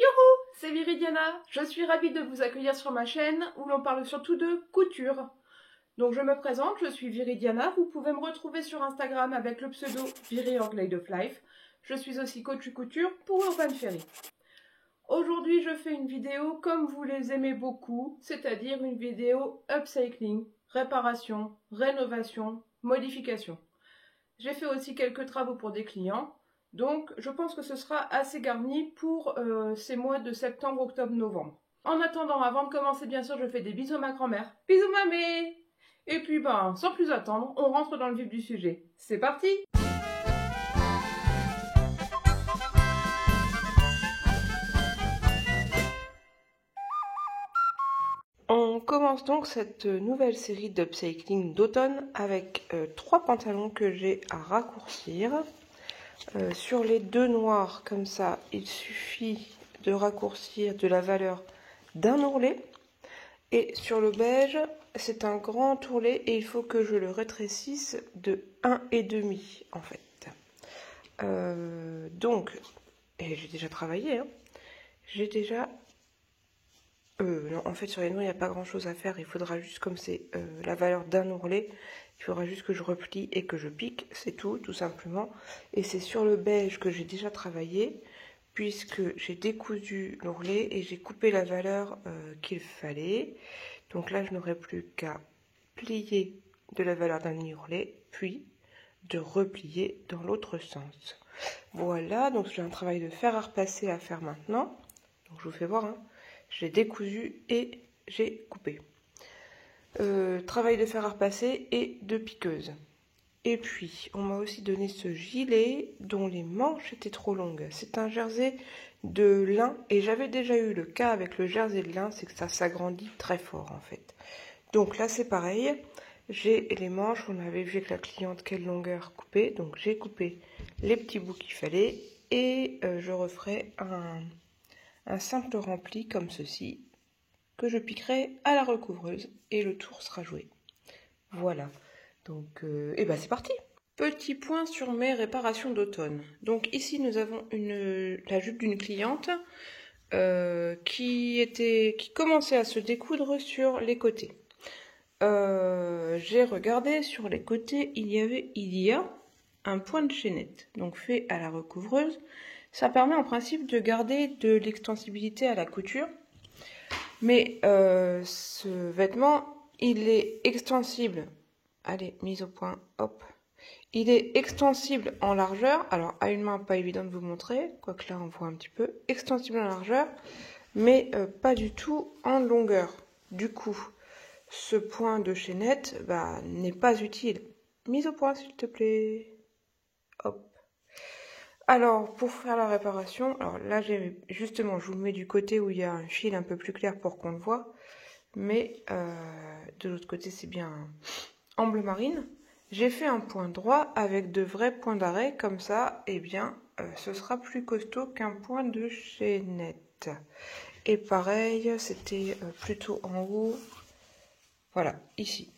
Youhou, c'est Viridiana. Je suis ravie de vous accueillir sur ma chaîne où l'on parle surtout de couture. Donc je me présente, je suis Viridiana. Vous pouvez me retrouver sur Instagram avec le pseudo Viri of Life. Je suis aussi coach couture pour Urban Ferry. Aujourd'hui, je fais une vidéo comme vous les aimez beaucoup, c'est-à-dire une vidéo upcycling, réparation, rénovation, modification. J'ai fait aussi quelques travaux pour des clients. Donc, je pense que ce sera assez garni pour ces mois de septembre, octobre, novembre. En attendant, avant de commencer, bien sûr, je fais des bisous à ma grand-mère. Bisous, mamie! Et puis, sans plus attendre, on rentre dans le vif du sujet. C'est parti! On commence donc cette nouvelle série d'upcycling d'automne avec 3 pantalons que j'ai à raccourcir. Sur les 2 noirs, comme ça, il suffit de raccourcir de la valeur d'un ourlet. Et sur le beige, c'est un grand ourlet et il faut que je le rétrécisse de 1,5 en fait. Et j'ai déjà travaillé, hein. J'ai déjà... non, en fait, sur les noirs, il n'y a pas grand-chose à faire. Il faudra juste, comme c'est la valeur d'un ourlet, il faudra juste que je replie et que je pique. C'est tout simplement. Et c'est sur le beige que j'ai déjà travaillé, puisque j'ai décousu l'ourlet et j'ai coupé la valeur qu'il fallait. Donc là, je n'aurai plus qu'à plier de la valeur d'un ourlet, puis de replier dans l'autre sens. Voilà, donc j'ai un travail de fer à repasser à faire maintenant. Donc je vous fais voir, hein. J'ai décousu et j'ai coupé. Travail de fer à repasser et de piqueuse. Et puis, on m'a aussi donné ce gilet dont les manches étaient trop longues. C'est un jersey de lin et j'avais déjà eu le cas avec le jersey de lin, c'est que ça s'agrandit très fort en fait. Donc là, c'est pareil. J'ai les manches, on avait vu avec la cliente quelle longueur couper. Donc j'ai coupé les petits bouts qu'il fallait et je referai un simple rempli comme ceci que je piquerai à la recouvreuse et le tour sera joué. Voilà, donc c'est parti. Petit point sur mes réparations d'automne. Donc ici nous avons la jupe d'une cliente qui commençait à se découdre sur les côtés. J'ai regardé sur les côtés, il y a un point de chaînette, donc fait à la recouvreuse. Ça permet en principe de garder de l'extensibilité à la couture. Mais ce vêtement, il est extensible. Allez, mise au point, hop. Il est extensible en largeur. Alors, à une main, pas évident de vous montrer. Quoique là, on voit un petit peu. Extensible en largeur, mais pas du tout en longueur. Du coup, ce point de chaînette n'est pas utile. Mise au point, s'il te plaît. Hop. Alors, pour faire la réparation, alors là, justement, je vous le mets du côté où il y a un fil un peu plus clair pour qu'on le voit. Mais de l'autre côté, c'est bien en bleu marine. J'ai fait un point droit avec de vrais points d'arrêt. Comme ça, ce sera plus costaud qu'un point de chaînette. Et pareil, c'était plutôt en haut. Voilà, ici.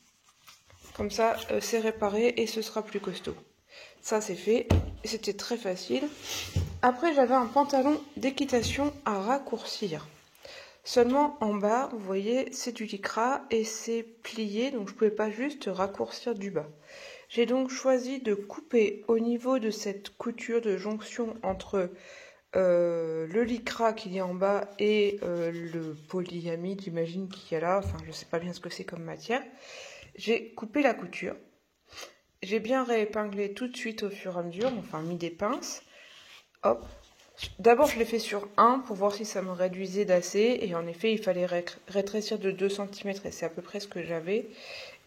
Comme ça, c'est réparé et ce sera plus costaud. Ça, c'est fait. C'était très facile. Après, j'avais un pantalon d'équitation à raccourcir. Seulement en bas, vous voyez, c'est du lycra et c'est plié, donc je ne pouvais pas juste raccourcir du bas. J'ai donc choisi de couper au niveau de cette couture de jonction entre le lycra qu'il y a en bas et le polyamide, j'imagine, qu'il y a là. Enfin, je ne sais pas bien ce que c'est comme matière. J'ai coupé la couture. J'ai bien réépinglé tout de suite au fur et à mesure, enfin mis des pinces. Hop. D'abord, je l'ai fait sur 1 pour voir si ça me réduisait d'assez. Et en effet, il fallait rétrécir de 2 cm et c'est à peu près ce que j'avais.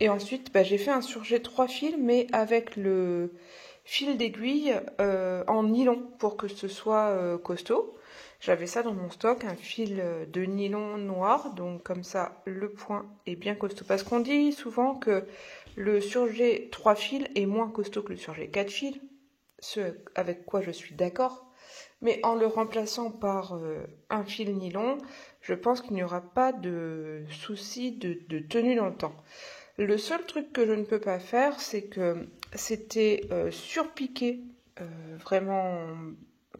Et ensuite, j'ai fait un surjet 3 fils, mais avec le fil d'aiguille en nylon pour que ce soit costaud. J'avais ça dans mon stock, un fil de nylon noir. Donc comme ça, le point est bien costaud. Parce qu'on dit souvent que le surjet 3 fils est moins costaud que le surjet 4 fils. Ce avec quoi je suis d'accord. Mais en le remplaçant par un fil nylon, je pense qu'il n'y aura pas de souci de tenue dans le temps. Le seul truc que je ne peux pas faire, c'est que c'était surpiqué, vraiment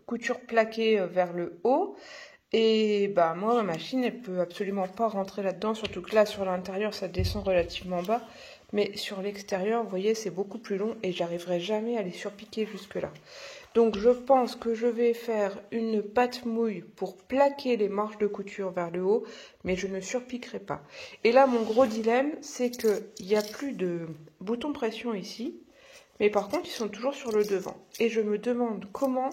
couture plaquée vers le haut. Et bah moi, ma machine, elle peut absolument pas rentrer là-dedans, surtout que là, sur l'intérieur, ça descend relativement bas. Mais sur l'extérieur, vous voyez, c'est beaucoup plus long et j'arriverai jamais à les surpiquer jusque-là. Donc je pense que je vais faire une pâte mouille pour plaquer les marges de couture vers le haut, mais je ne surpiquerai pas. Et là, mon gros dilemme, c'est qu'il n'y a plus de boutons pression ici, mais par contre, ils sont toujours sur le devant. Et je me demande comment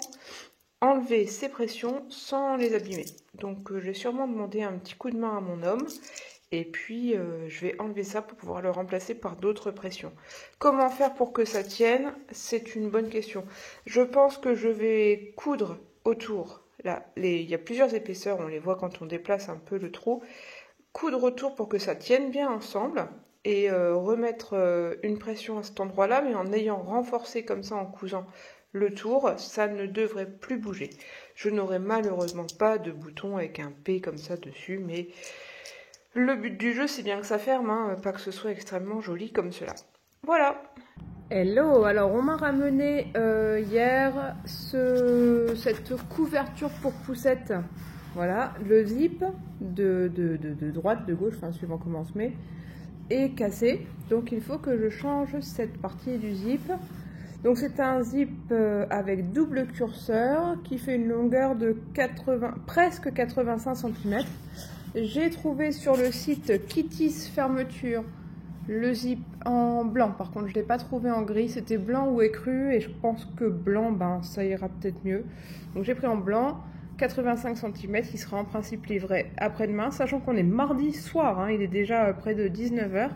enlever ces pressions sans les abîmer. Donc je vais sûrement demander un petit coup de main à mon homme. Et puis, je vais enlever ça pour pouvoir le remplacer par d'autres pressions. Comment faire pour que ça tienne? C'est une bonne question. Je pense que je vais coudre autour. Là, il y a plusieurs épaisseurs, on les voit quand on déplace un peu le trou. Coudre autour pour que ça tienne bien ensemble. Et remettre une pression à cet endroit-là, mais en ayant renforcé comme ça en cousant le tour, ça ne devrait plus bouger. Je n'aurai malheureusement pas de bouton avec un P comme ça dessus, mais... le but du jeu, c'est bien que ça ferme, hein, pas que ce soit extrêmement joli comme cela. Voilà. Hello, alors on m'a ramené hier cette couverture pour poussette. Voilà, le zip de droite, de gauche, enfin suivant comment on se met, est cassé. Donc il faut que je change cette partie du zip. Donc c'est un zip avec double curseur qui fait une longueur de presque 85 cm. J'ai trouvé sur le site Kitty's Fermeture le zip en blanc. Par contre, je ne l'ai pas trouvé en gris. C'était blanc ou écru et je pense que blanc, ben, ça ira peut-être mieux. Donc j'ai pris en blanc, 85 cm. Il sera en principe livré après-demain, sachant qu'on est mardi soir. Hein, il est déjà près de 19 h.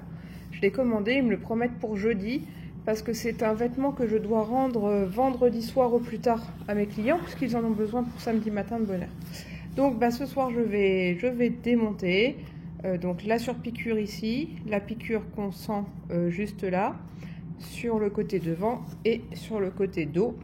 Je l'ai commandé, ils me le promettent pour jeudi parce que c'est un vêtement que je dois rendre vendredi soir au plus tard à mes clients puisqu'ils en ont besoin pour samedi matin de bonne heure. Donc bah, ce soir je vais démonter donc la surpiqûre ici, la piqûre qu'on sent juste là, sur le côté devant et sur le côté dos,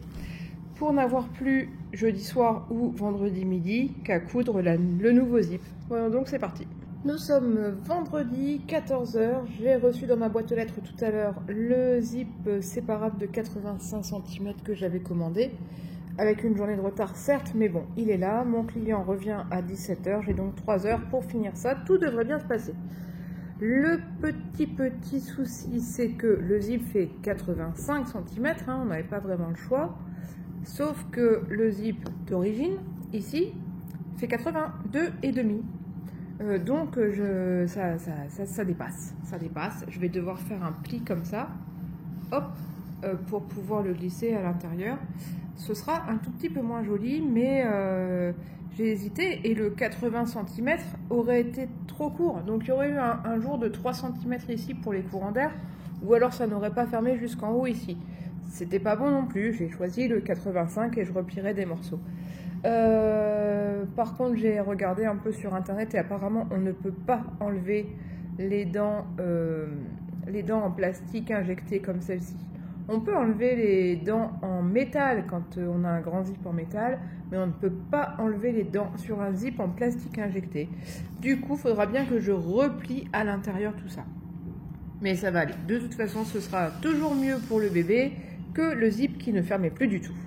pour n'avoir plus jeudi soir ou vendredi midi qu'à coudre le nouveau zip. Voilà, donc c'est parti. Nous sommes vendredi 14 h, j'ai reçu dans ma boîte aux lettres tout à l'heure le zip séparable de 85 cm que j'avais commandé. Avec une journée de retard certes, mais bon, il est là. Mon client revient à 17 h, j'ai donc 3 heures pour finir ça. Tout devrait bien se passer. Le petit souci, c'est que le zip fait 85 cm, hein, on n'avait pas vraiment le choix. Sauf que le zip d'origine, ici, fait 82,5. Donc ça dépasse. Ça dépasse. Je vais devoir faire un pli comme ça. Hop, pour pouvoir le glisser à l'intérieur. Ce sera un tout petit peu moins joli, mais j'ai hésité et le 80 cm aurait été trop court. Donc il y aurait eu un jour de 3 cm ici pour les courants d'air, ou alors ça n'aurait pas fermé jusqu'en haut ici. C'était pas bon non plus, j'ai choisi le 85 et je replierai des morceaux. Par contre, j'ai regardé un peu sur internet et apparemment on ne peut pas enlever les dents en plastique injectées comme celle-ci. On peut enlever les dents en métal quand on a un grand zip en métal, mais on ne peut pas enlever les dents sur un zip en plastique injecté. Du coup, il faudra bien que je replie à l'intérieur tout ça. Mais ça va aller. De toute façon, ce sera toujours mieux pour le bébé que le zip qui ne fermait plus du tout.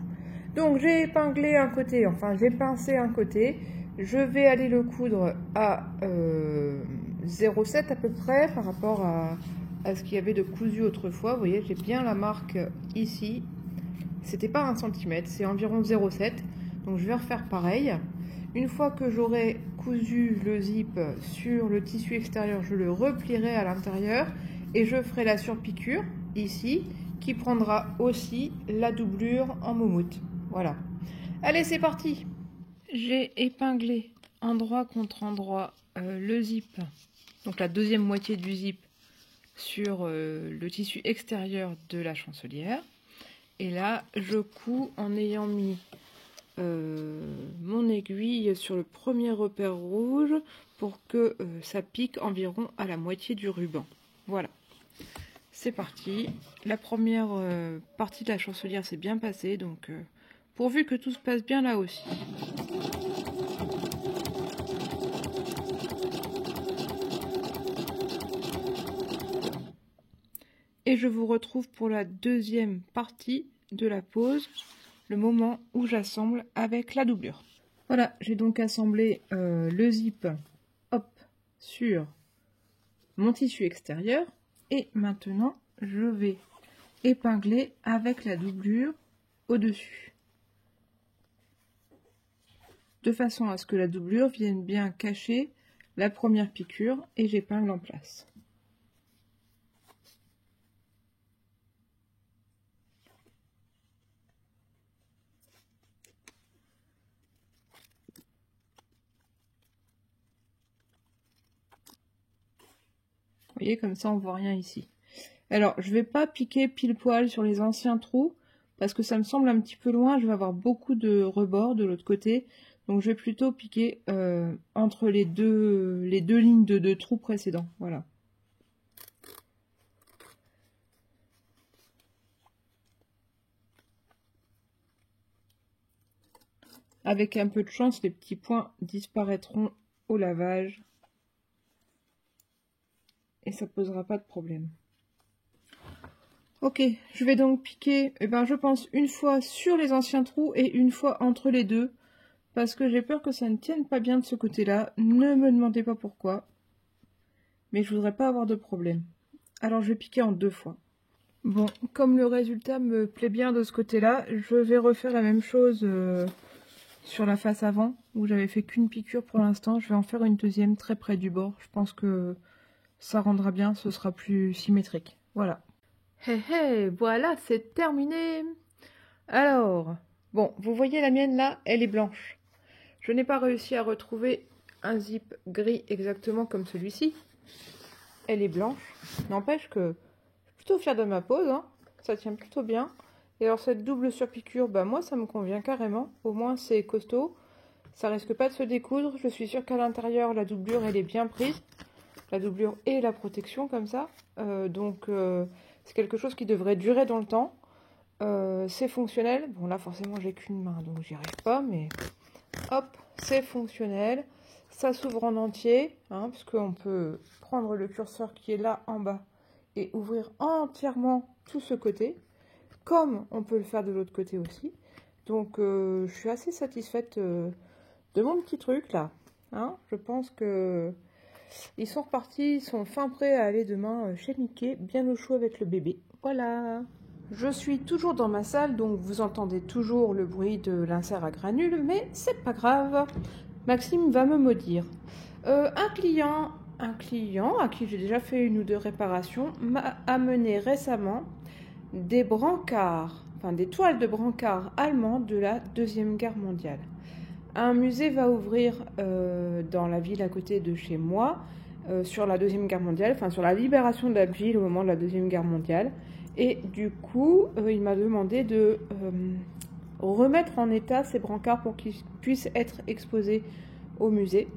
Donc j'ai épinglé un côté, enfin j'ai pincé un côté. Je vais aller le coudre à 0,7 à peu près par rapport à ce qu'il y avait de cousu autrefois. Vous voyez, j'ai bien la marque ici. C'était pas 1 cm, c'est environ 0,7. Donc je vais refaire pareil. Une fois que j'aurai cousu le zip sur le tissu extérieur, je le replierai à l'intérieur et je ferai la surpiqûre ici qui prendra aussi la doublure en moumoute. Voilà. Allez, c'est parti. J'ai épinglé endroit contre endroit le zip, donc la deuxième moitié du zip, sur le tissu extérieur de la chancelière. Et là, je couds en ayant mis mon aiguille sur le premier repère rouge pour que ça pique environ à la moitié du ruban. Voilà. C'est parti. La première partie de la chancelière s'est bien passée, donc pourvu que tout se passe bien là aussi. Et je vous retrouve pour la deuxième partie de la pose, le moment où j'assemble avec la doublure. Voilà, j'ai donc assemblé le zip hop, sur mon tissu extérieur. Et maintenant, je vais épingler avec la doublure au-dessus. De façon à ce que la doublure vienne bien cacher la première piqûre et j'épingle en place. Vous voyez, comme ça on voit rien ici. Alors, je vais pas piquer pile poil sur les anciens trous parce que ça me semble un petit peu loin. Je vais avoir beaucoup de rebords de l'autre côté. Donc, je vais plutôt piquer entre les deux lignes de trous précédents. Voilà. Avec un peu de chance, les petits points disparaîtront au lavage. Et ça posera pas de problème. Ok, je vais donc piquer, je pense, une fois sur les anciens trous et une fois entre les deux. Parce que j'ai peur que ça ne tienne pas bien de ce côté-là. Ne me demandez pas pourquoi. Mais je voudrais pas avoir de problème. Alors je vais piquer en 2 fois. Bon, comme le résultat me plaît bien de ce côté-là, je vais refaire la même chose sur la face avant, où j'avais fait qu'une piqûre pour l'instant. Je vais en faire une deuxième très près du bord. Je pense que ça rendra bien, ce sera plus symétrique. Voilà. Hé hé, voilà, c'est terminé. Alors, bon, vous voyez la mienne là, elle est blanche. Je n'ai pas réussi à retrouver un zip gris exactement comme celui-ci. Elle est blanche. N'empêche que je suis plutôt fière de ma pose, hein. Ça tient plutôt bien. Et alors cette double surpiqûre, moi ça me convient carrément. Au moins c'est costaud. Ça risque pas de se découdre. Je suis sûre qu'à l'intérieur la doublure elle est bien prise. La doublure et la protection comme ça. C'est quelque chose qui devrait durer dans le temps. C'est fonctionnel. Bon là forcément j'ai qu'une main donc j'y arrive pas, mais hop, c'est fonctionnel. Ça s'ouvre en entier, hein, parce qu'on peut prendre le curseur qui est là en bas et ouvrir entièrement tout ce côté, comme on peut le faire de l'autre côté aussi. Donc je suis assez satisfaite de mon petit truc là. Hein. Je pense que ils sont repartis, ils sont fin prêts à aller demain chez Mickey, bien au chaud avec le bébé. Voilà. Je suis toujours dans ma salle, donc vous entendez toujours le bruit de l'insert à granules, mais c'est pas grave. Maxime va me maudire. Un client à qui j'ai déjà fait une ou deux réparations m'a amené récemment des brancards, enfin des toiles de brancards allemands de la Deuxième Guerre mondiale. Un musée va ouvrir dans la ville à côté de chez moi sur la Deuxième Guerre mondiale, enfin sur la libération de la ville au moment de la Deuxième Guerre mondiale. Et du coup, il m'a demandé de remettre en état ces brancards pour qu'ils puissent être exposés au musée.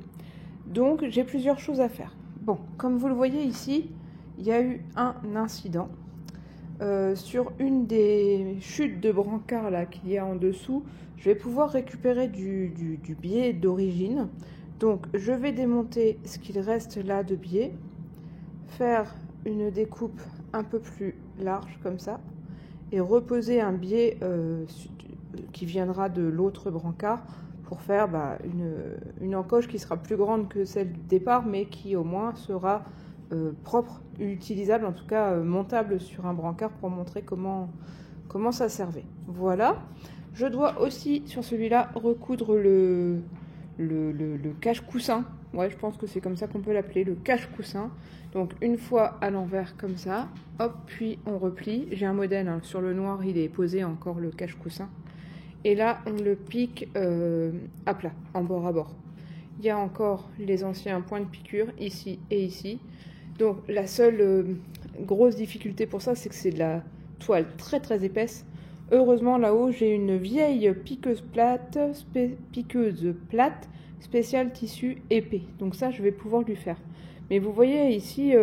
Donc, j'ai plusieurs choses à faire. Bon, comme vous le voyez ici, il y a eu un incident. Sur une des chutes de brancards là qu'il y a en dessous, je vais pouvoir récupérer du biais d'origine. Donc, je vais démonter ce qu'il reste là de biais, faire une découpe un peu plus large comme ça et reposer un biais qui viendra de l'autre brancard pour faire une encoche qui sera plus grande que celle du départ mais qui au moins sera propre, utilisable, en tout cas montable sur un brancard pour montrer comment ça servait. Voilà. Je dois aussi sur celui-là recoudre le cache-coussin. Ouais, je pense que c'est comme ça qu'on peut l'appeler, le cache-coussin. Donc une fois à l'envers comme ça, hop, puis on replie. J'ai un modèle, hein, sur le noir, il est posé encore le cache-coussin. Et là, on le pique à plat, en bord à bord. Il y a encore les anciens points de piqûre, ici et ici. Donc la seule grosse difficulté pour ça, c'est que c'est de la toile très très épaisse. Heureusement, là-haut, j'ai une vieille piqueuse plate spéciale tissu épais. Donc ça, je vais pouvoir lui faire. Mais vous voyez ici,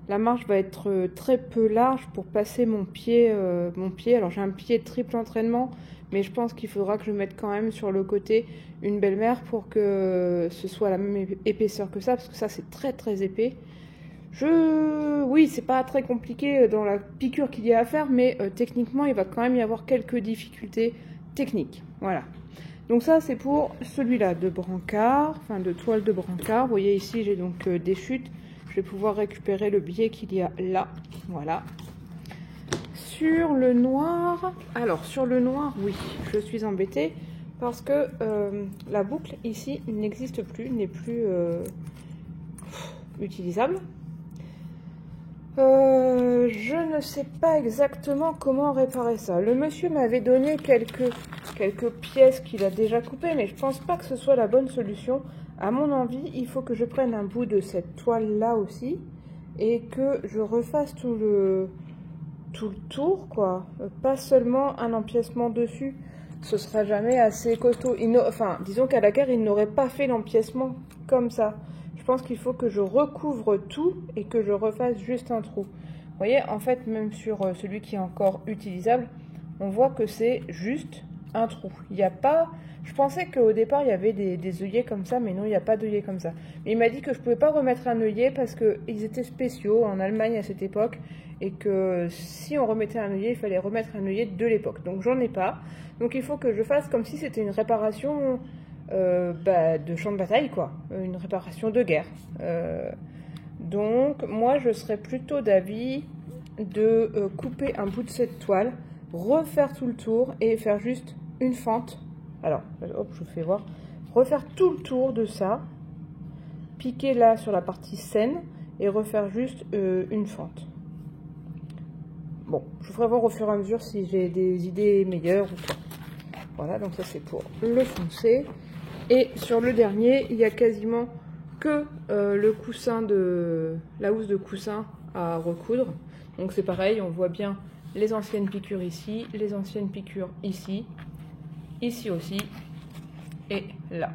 la marge va être très peu large pour passer mon pied. Alors j'ai un pied de triple entraînement, mais je pense qu'il faudra que je mette quand même sur le côté une belle-mère pour que ce soit la même épaisseur que ça, parce que ça c'est très très épais. Oui, c'est pas très compliqué dans la piqûre qu'il y a à faire, mais techniquement il va quand même y avoir quelques difficultés techniques. Voilà. Donc ça c'est pour celui-là de brancard, enfin de toile de brancard. Vous voyez ici j'ai donc des chutes. Je vais pouvoir récupérer le biais qu'il y a là. Voilà. Sur le noir, alors sur le noir, oui, je suis embêtée parce que la boucle ici n'existe plus, n'est plus utilisable. Je ne sais pas exactement comment réparer ça. Le monsieur m'avait donné quelques pièces qu'il a déjà coupées, mais je pense pas que ce soit la bonne solution. À mon envie, il faut que je prenne un bout de cette toile-là aussi et que je refasse tout le tour, quoi. Pas seulement un empiècement dessus. Ce sera jamais assez costaud. Enfin, disons qu'à la guerre, il n'aurait pas fait l'empiècement comme ça. Je pense qu'il faut que je recouvre tout et que je refasse juste un trou. Vous voyez, en fait, même sur celui qui est encore utilisable, on voit que c'est juste un trou. Il n'y a pas... Je pensais qu'au départ, il y avait des œillets comme ça, mais non, il n'y a pas d'œillets comme ça. Mais il m'a dit que je ne pouvais pas remettre un œillet parce qu'ils étaient spéciaux en Allemagne à cette époque et que si on remettait un œillet, il fallait remettre un œillet de l'époque. Donc, j'en ai pas. Donc, il faut que je fasse comme si c'était une réparation de champ de bataille, quoi. Une réparation de guerre. Donc, moi, je serais plutôt d'avis de couper un bout de cette toile, refaire tout le tour et faire juste une fente. Alors, hop, je vous fais voir. Refaire tout le tour de ça, piquer là sur la partie saine et refaire juste une fente. Bon, je vous ferai voir au fur et à mesure si j'ai des idées meilleures ou pas. Voilà, donc ça c'est pour le foncé. Et sur le dernier, il y a quasiment que le coussin la housse de coussin à recoudre. Donc c'est pareil, on voit bien les anciennes piqûres ici, les anciennes piqûres ici, ici aussi, et là.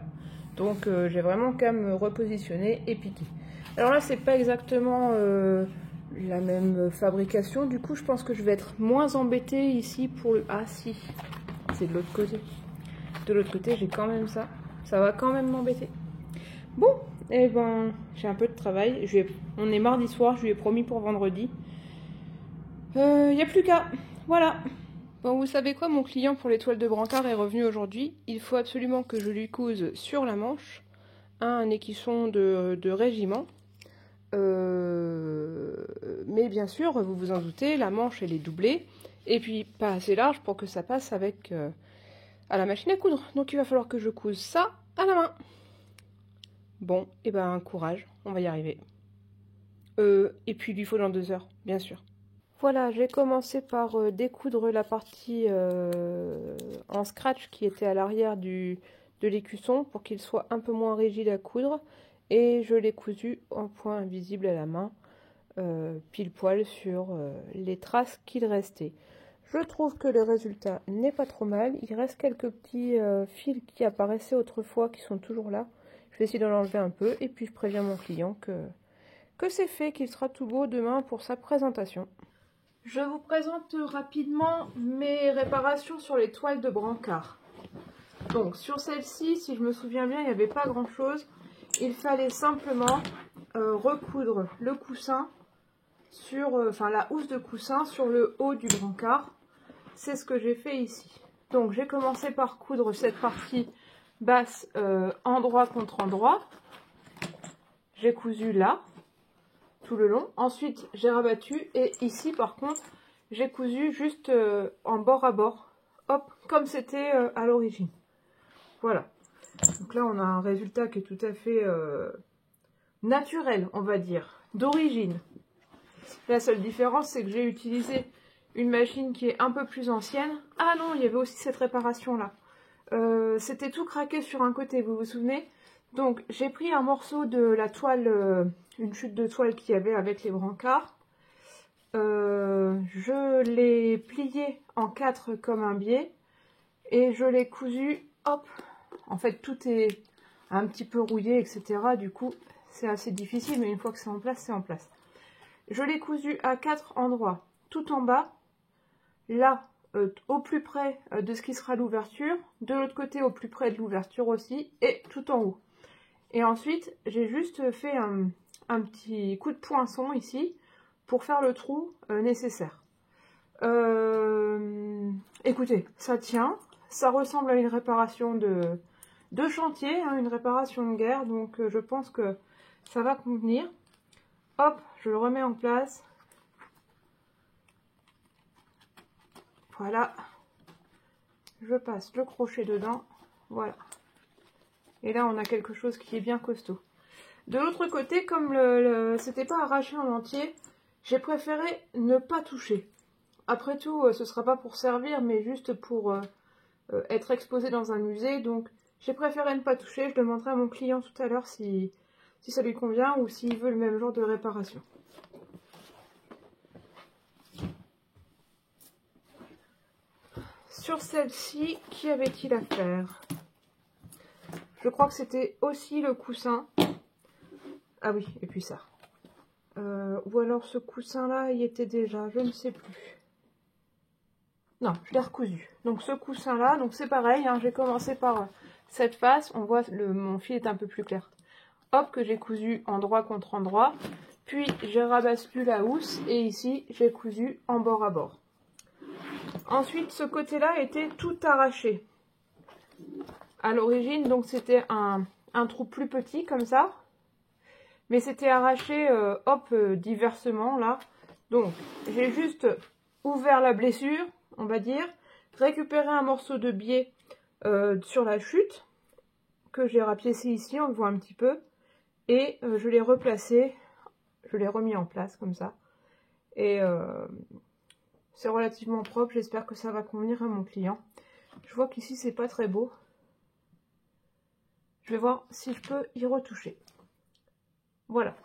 Donc j'ai vraiment qu'à me repositionner et piquer. Alors là, c'est pas exactement la même fabrication. Du coup, je pense que je vais être moins embêtée ici pour le... Ah si, c'est de l'autre côté. De l'autre côté, j'ai quand même ça. Ça va quand même m'embêter. Bon, et ben, j'ai un peu de travail. On est mardi soir, je lui ai promis pour vendredi. Il n'y a plus qu'à. Voilà. Bon, vous savez quoi, mon client pour les toiles de brancard est revenu aujourd'hui. Il faut absolument que je lui couse sur la manche un écusson de régiment. Mais bien sûr, vous vous en doutez, la manche elle est doublée. Et puis pas assez large pour que ça passe avec à la machine à coudre. Donc il va falloir que je couse ça à la main. Bon, et ben courage, on va y arriver. Et puis il lui faut dans 2 heures, bien sûr. Voilà, j'ai commencé par découdre la partie en scratch qui était à l'arrière de l'écusson pour qu'il soit un peu moins rigide à coudre. Et je l'ai cousu en point invisible à la main, pile poil sur les traces qu'il restait. Je trouve que le résultat n'est pas trop mal. Il reste quelques petits fils qui apparaissaient autrefois qui sont toujours là. Je vais essayer d'en enlever un peu et puis je préviens mon client que c'est fait, qu'il sera tout beau demain pour sa présentation. Je vous présente rapidement mes réparations sur les toiles de brancard. Donc sur celle-ci, si je me souviens bien, il n'y avait pas grand chose. Il fallait simplement recoudre le coussin sur, la housse de coussin sur le haut du brancard. C'est ce que j'ai fait ici. Donc j'ai commencé par coudre cette partie basse endroit contre endroit. J'ai cousu là, tout le long. Ensuite j'ai rabattu et ici par contre j'ai cousu juste en bord à bord. Hop, comme c'était à l'origine. Voilà. Donc là on a un résultat qui est tout à fait naturel, on va dire, d'origine. La seule différence c'est que j'ai utilisé une machine qui est un peu plus ancienne. Ah non, il y avait aussi cette réparation là. C'était tout craqué sur un côté, vous vous souvenez? Donc j'ai pris un morceau de la toile, une chute de toile qu'il y avait avec les brancards. Je l'ai plié en 4 comme un biais et je l'ai cousu, hop. En fait tout est un petit peu rouillé, etc. Du coup c'est assez difficile, mais une fois que c'est en place, c'est en place. Je l'ai cousu à 4 endroits, tout en bas, là au plus près de ce qui sera l'ouverture, de l'autre côté au plus près de l'ouverture aussi, et tout en haut. Et ensuite, j'ai juste fait un petit coup de poinçon ici, pour faire le trou nécessaire. Écoutez, ça tient, ça ressemble à une réparation de chantier, hein, une réparation de guerre, donc je pense que ça va convenir. Hop, je le remets en place. Voilà. Je passe le crochet dedans. Voilà. Et là, on a quelque chose qui est bien costaud. De l'autre côté, comme c'était pas arraché en entier, j'ai préféré ne pas toucher. Après tout, ce sera pas pour servir, mais juste pour être exposé dans un musée. Donc, j'ai préféré ne pas toucher. Je demanderai à mon client tout à l'heure si ça lui convient ou s'il veut le même genre de réparation. Sur celle-ci, qui avait-il à faire? Je crois que c'était aussi le coussin. Ah oui, et puis ça. Ou alors ce coussin-là, il était déjà, je ne sais plus. Non, je l'ai recousu. Donc ce coussin-là, donc c'est pareil, hein, j'ai commencé par cette face. On voit, mon fil est un peu plus clair. Hop, que j'ai cousu endroit contre endroit. Puis j'ai rabattu la housse et ici, j'ai cousu en bord à bord. Ensuite, ce côté-là était tout arraché. À l'origine, donc c'était un trou plus petit comme ça. Mais c'était arraché, hop, diversement là. Donc, j'ai juste ouvert la blessure, on va dire. Récupéré un morceau de biais sur la chute. Que j'ai rapiécé ici, on le voit un petit peu. Et je l'ai replacé. Je l'ai remis en place comme ça. Et c'est relativement propre. J'espère que ça va convenir à mon client. Je vois qu'ici, c'est pas très beau. Je vais voir si je peux y retoucher. Voilà.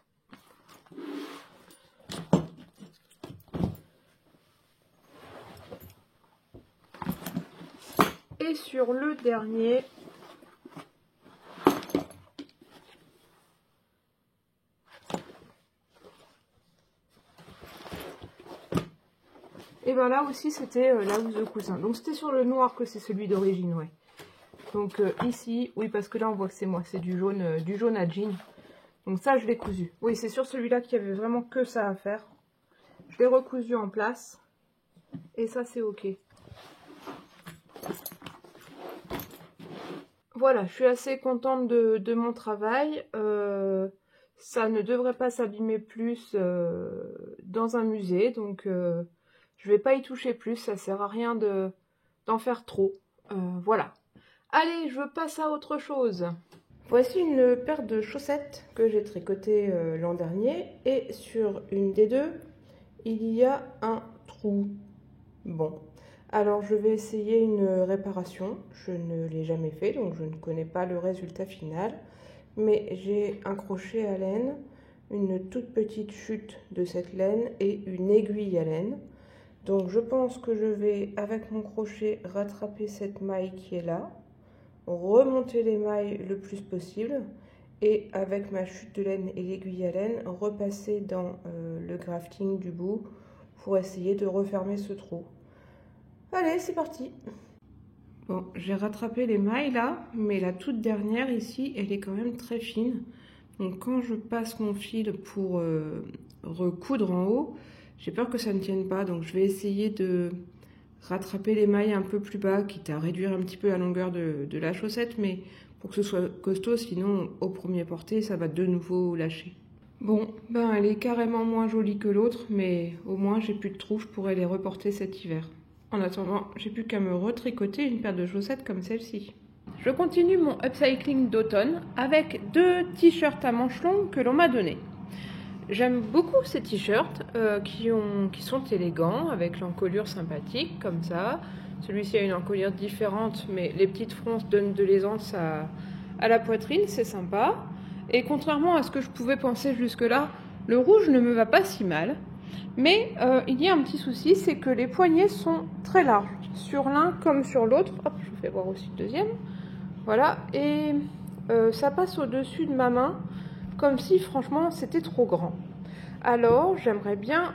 Et sur le dernier, et ben là aussi c'était la housse de coussin. Donc c'était sur le noir que c'est celui d'origine, ouais. Donc ici, oui, parce que là on voit que c'est moi, c'est du jaune à jean. Donc ça je l'ai cousu. Oui, c'est sur celui-là qu'il y avait vraiment que ça à faire. Je l'ai recousu en place. Et ça c'est ok. Voilà, je suis assez contente de mon travail. Ça ne devrait pas s'abîmer plus dans un musée. Donc je vais pas y toucher plus. Ça sert à rien d'en faire trop. Voilà. Allez, je passe à autre chose. Voici une paire de chaussettes que j'ai tricotées l'an dernier. Et sur une des deux, il y a un trou. Bon, alors je vais essayer une réparation. Je ne l'ai jamais fait, donc je ne connais pas le résultat final. Mais j'ai un crochet à laine, une toute petite chute de cette laine et une aiguille à laine. Donc je pense que je vais, avec mon crochet, rattraper cette maille qui est là, remonter les mailles le plus possible et avec ma chute de laine et l'aiguille à laine, repasser dans le grafting du bout pour essayer de refermer ce trou. Allez, c'est parti! Bon, j'ai rattrapé les mailles là, mais la toute dernière ici, elle est quand même très fine. Donc quand je passe mon fil pour recoudre en haut, j'ai peur que ça ne tienne pas. Donc je vais essayer de rattraper les mailles un peu plus bas, quitte à réduire un petit peu la longueur de la chaussette, mais pour que ce soit costaud, sinon au premier porté, ça va de nouveau lâcher. Bon, ben elle est carrément moins jolie que l'autre, mais au moins j'ai plus de trous, je pourrais les reporter cet hiver. En attendant, j'ai plus qu'à me retricoter une paire de chaussettes comme celle-ci. Je continue mon upcycling d'automne avec deux t-shirts à manches longues que l'on m'a donnés. J'aime beaucoup ces t-shirts qui sont élégants, avec l'encolure sympathique, comme ça. Celui-ci a une encolure différente, mais les petites fronces donnent de l'aisance à la poitrine, c'est sympa. Et contrairement à ce que je pouvais penser jusque-là, le rouge ne me va pas si mal. Mais il y a un petit souci, c'est que les poignets sont très larges, sur l'un comme sur l'autre. Hop, je vous fais voir aussi le deuxième. Voilà, et ça passe au-dessus de ma main, comme si franchement c'était trop grand. Alors j'aimerais bien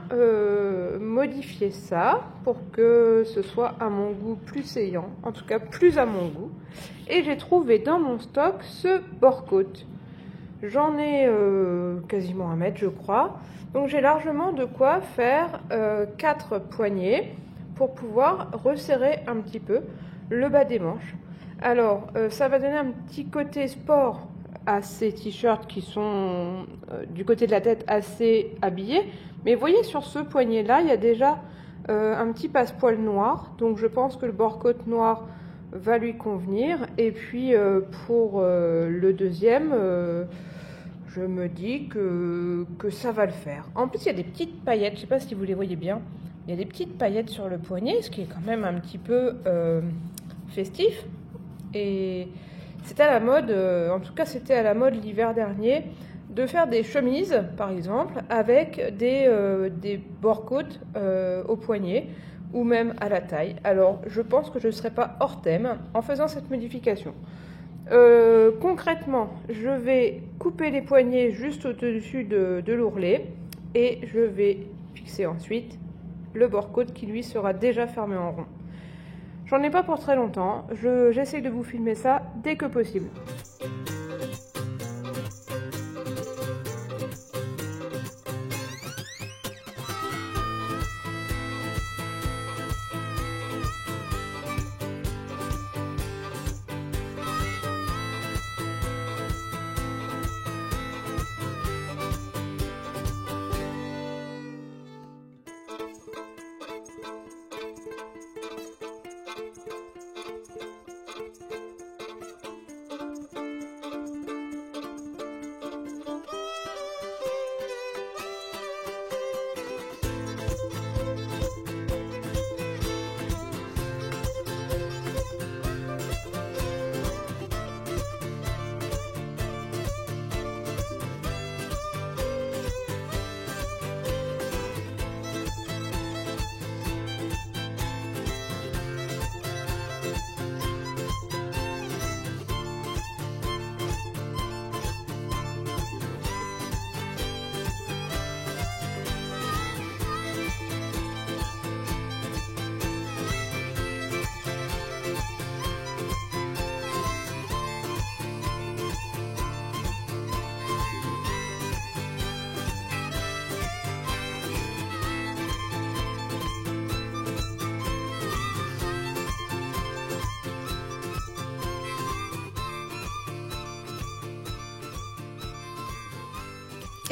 modifier ça pour que ce soit à mon goût plus saillant, en tout cas plus à mon goût. Et j'ai trouvé dans mon stock ce bord-côte. J'en ai quasiment 1 mètre je crois. Donc j'ai largement de quoi faire 4 poignées pour pouvoir resserrer un petit peu. le bas des manches. Alors, ça va donner un petit côté sport à ces t-shirts qui sont du côté de la tête assez habillés. Mais vous voyez, sur ce poignet-là, il y a déjà un petit passepoil noir. Donc, je pense que le bord-côte noir va lui convenir. Et puis, pour le deuxième, je me dis que ça va le faire. En plus, il y a des petites paillettes. Je ne sais pas si vous les voyez bien. Il y a des petites paillettes sur le poignet, ce qui est quand même un petit peu festif. Et c'est à la mode, en tout cas c'était à la mode l'hiver dernier, de faire des chemises par exemple avec des bords-côtes au poignet ou même à la taille. Alors je pense que je ne serai pas hors thème en faisant cette modification. Concrètement, je vais couper les poignets juste au-dessus de l'ourlet et je vais fixer ensuite le bord-côte qui lui sera déjà fermé en rond. J'en ai pas pour très longtemps, j'essaie de vous filmer ça dès que possible.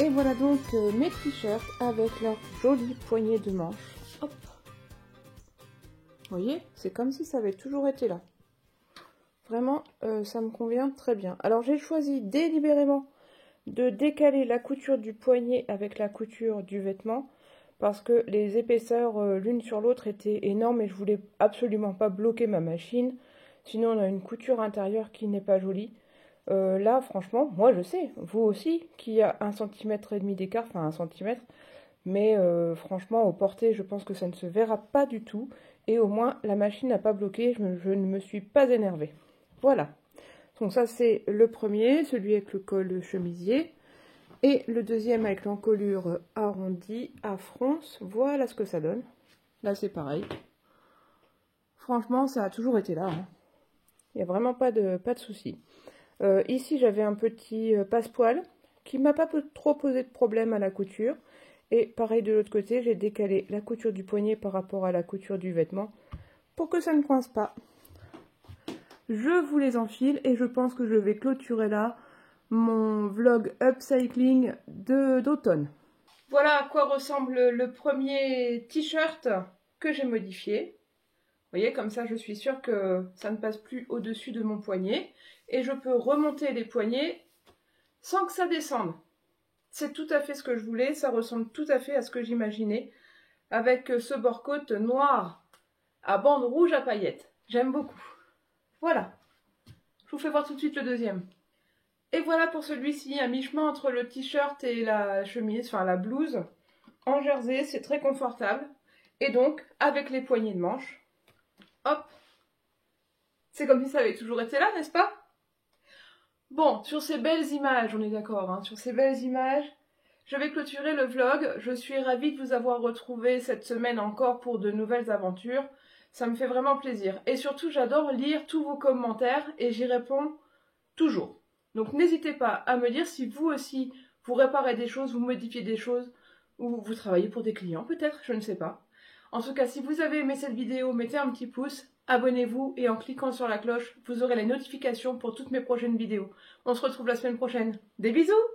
Et voilà donc mes t-shirts avec leur jolie poignée de manches. Hop. Vous voyez, c'est comme si ça avait toujours été là. Vraiment, ça me convient très bien. Alors j'ai choisi délibérément de décaler la couture du poignet avec la couture du vêtement parce que les épaisseurs l'une sur l'autre étaient énormes et je voulais absolument pas bloquer ma machine. Sinon on a une couture intérieure qui n'est pas jolie. Là, franchement, moi je sais, vous aussi, qu'il y a 1,5 cm d'écart, enfin 1 cm, mais franchement, au porté, je pense que ça ne se verra pas du tout, et au moins, la machine n'a pas bloqué, je ne me suis pas énervée. Voilà. Donc ça, c'est le premier, celui avec le col chemisier, et le deuxième avec l'encolure arrondie à fronce. Voilà ce que ça donne. Là, c'est pareil. Franchement, ça a toujours été là. Hein. Il n'y a vraiment pas de souci. Ici, j'avais un petit passepoil qui m'a pas trop posé de problème à la couture. Et pareil de l'autre côté, j'ai décalé la couture du poignet par rapport à la couture du vêtement pour que ça ne coince pas. Je vous les enfile et je pense que je vais clôturer là mon vlog upcycling d'automne. Voilà à quoi ressemble le premier t-shirt que j'ai modifié. Vous voyez, comme ça, je suis sûre que ça ne passe plus au-dessus de mon poignet. Et je peux remonter les poignets sans que ça descende. C'est tout à fait ce que je voulais. Ça ressemble tout à fait à ce que j'imaginais. Avec ce bord-côte noir à bande rouge à paillettes. J'aime beaucoup. Voilà. Je vous fais voir tout de suite le deuxième. Et voilà pour celui-ci, à mi-chemin entre le t-shirt et la chemise, enfin la blouse. En jersey, c'est très confortable. Et donc, avec les poignées de manche. Hop. C'est comme si ça avait toujours été là, n'est-ce pas? Bon, sur ces belles images, on est d'accord, hein, sur ces belles images, je vais clôturer le vlog. Je suis ravie de vous avoir retrouvé cette semaine encore pour de nouvelles aventures. Ça me fait vraiment plaisir. Et surtout, j'adore lire tous vos commentaires et j'y réponds toujours. Donc n'hésitez pas à me dire si vous aussi, vous réparez des choses, vous modifiez des choses, ou vous travaillez pour des clients peut-être, je ne sais pas. En tout cas, si vous avez aimé cette vidéo, mettez un petit pouce. abonnez-vous et en cliquant sur la cloche, vous aurez les notifications pour toutes mes prochaines vidéos. On se retrouve la semaine prochaine. Des bisous!